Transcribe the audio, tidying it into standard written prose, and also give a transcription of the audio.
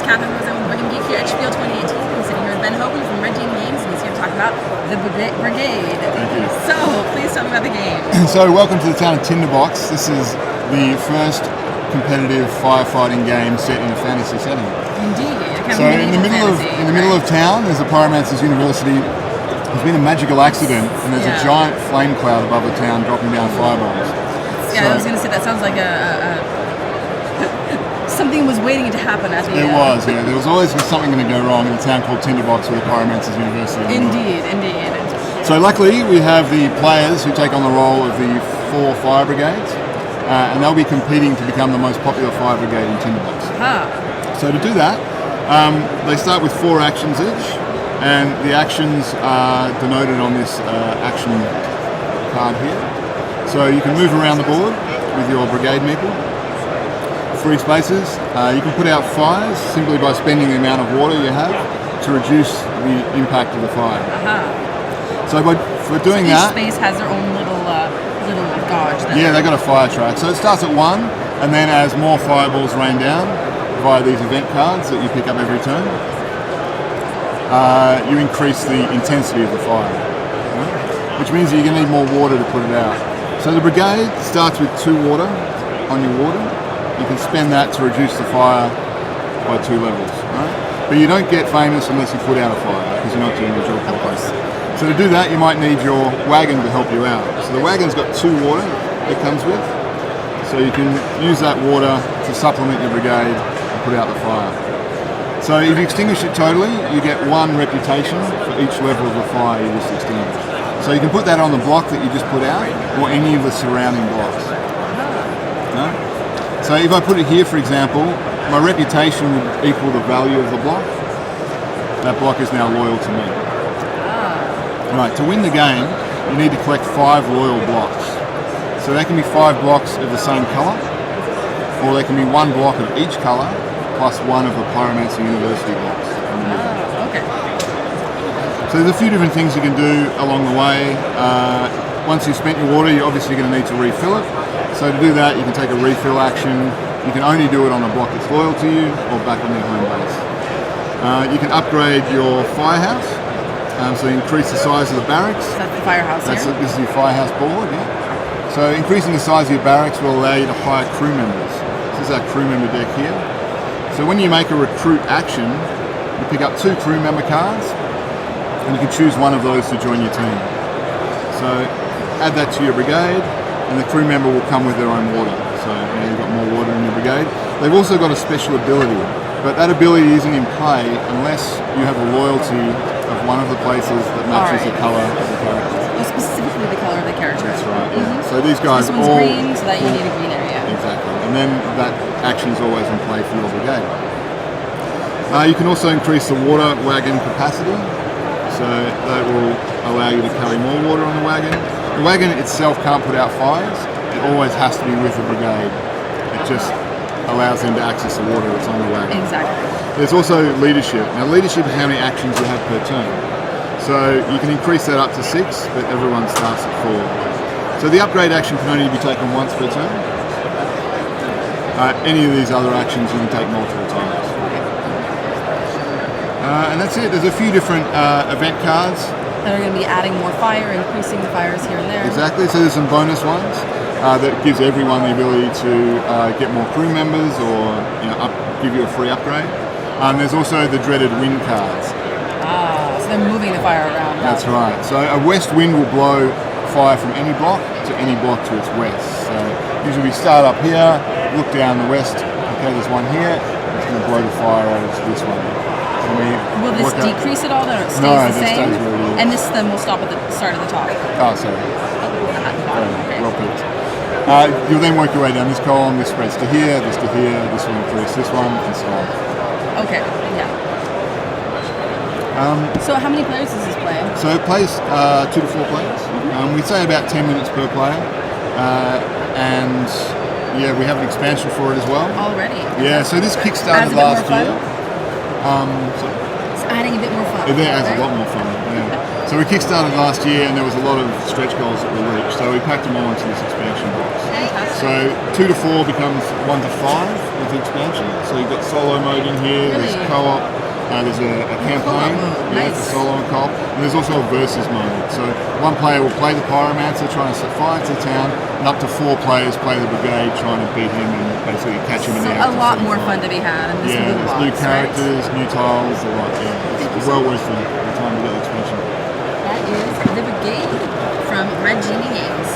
Catherine Rosen with Brigade Geek here at SPIEL 2018. I'm sitting here with Ben Hogan from Red Team Games, and he's here to talk about the Brigade. Thank you. So, please tell me about the game. So, welcome to the town of Tinderbox. This is the first competitive firefighting game set in a fantasy setting. Indeed. So, in the middle of town, there's a Pyromancer's University. There's been a magical accident, and there's a giant flame cloud above the town dropping down fireballs. Yeah, I was going to say that sounds like something was waiting to happen at the end. There was always something going to go wrong in a town called Tinderbox with a Pyromancer's University. Indeed. So luckily we have the players who take on the role of the 4 fire brigades, and they'll be competing to become the most popular fire brigade in Tinderbox. So to do that, they start with 4 actions each, and the actions are denoted on this action card here. So you can move around the board with your brigade meeple. Free spaces. You can put out fires simply by spending the amount of water you have to reduce the impact of the fire. So for doing that, each space has their own little gauge. Yeah, they got a fire track. So it starts at 1, and then as more fireballs rain down via these event cards that you pick up every turn, you increase the intensity of the fire, which means that you're going to need more water to put it out. So the brigade starts with 2 water on your water. You can spend that to reduce the fire by 2 levels, right? But you don't get famous unless you put out a fire, because you're not doing your job properly. So to do that, you might need your wagon to help you out. So the wagon's got 2 water it comes with, so you can use that water to supplement your brigade and put out the fire. So if you extinguish it totally, you get 1 reputation for each level of the fire you just extinguished. So you can put that on the block that you just put out, or any of the surrounding blocks. No? So if I put it here, for example, my reputation would equal the value of the block. That block is now loyal to me. Right, to win the game, you need to collect 5 loyal blocks. So they can be 5 blocks of the same colour, or they can be 1 block of each colour, plus 1 of the Pyromancer University blocks. Okay. So there's a few different things you can do along the way. Once you've spent your water, you're obviously going to need to refill it. So to do that, you can take a refill action. You can only do it on a block that's loyal to you, or back on your home base. You can upgrade your firehouse, so you increase the size of the barracks. Is that the firehouse here? This is your firehouse board, yeah. So increasing the size of your barracks will allow you to hire crew members. This is our crew member deck here. So when you make a recruit action, you pick up 2 crew member cards, and you can choose one of those to join your team. So add that to your brigade, and the crew member will come with their own water. So you've got more water in your brigade. They've also got a special ability, but that ability isn't in play unless you have a loyalty of one of the places that matches the colour of the character. Well, specifically the colour of the character. That's right, yeah. So these guys this one's green, so that you need a green area. Exactly, and then that action is always in play for your brigade. You can also increase the water wagon capacity, so that will allow you to carry more water on the wagon. The wagon itself can't put out fires, it always has to be with the brigade. It just allows them to access the water that's on the wagon. Exactly. There's also leadership. Now leadership is how many actions you have per turn. So you can increase that up to 6, but everyone starts at 4. So the upgrade action can only be taken once per turn. Any of these other actions you can take multiple times. And that's it. There's a few different event cards that are going to be adding more fire, increasing the fires here and there. Exactly. So there's some bonus ones that gives everyone the ability to get more crew members, or give you a free upgrade. There's also the dreaded wind cards. So they're moving the fire around. That's right. So a west wind will blow fire from any block to any block to its west. So usually we start up here, look down the west. Okay, there's one here. It's going to blow the fire over to this one. Will this decrease at all, or it stays the same? Stays where it is. And this then will stop at the start of the top. Oh, sorry. Okay. Well picked. You'll then work your way down this column. This spreads to here, this will increase this one, and so on. Okay, yeah. So how many players does this play? So it plays 2 to 4 players. We'd say about 10 minutes per player. And yeah, we have an expansion for it as well. Already? Yeah, so this kickstarted last year. It's adding a bit more fun. It adds a lot more fun, yeah. So we kickstarted last year, and there was a lot of stretch goals that were reached, so we packed them all into this expansion box. Fantastic. So 2 to 4 becomes 1 to 5 with with the expansion. So you've got solo mode in here, Really? there's co-op, there's a campaign, Co-op mode, yeah, nice. for solo and co-op, and there's also a versus mode. So one player will play the pyromancer trying to set fire to the town, and up to 4 players play the brigade trying to beat him and basically catch him in So the act. a lot more fun to be had in this Yeah, new there's box, new right? characters, new tiles, a lot. Yeah, Thank you it's so well worth the time to get the expansion. That is the Brigade from Red Genie Games.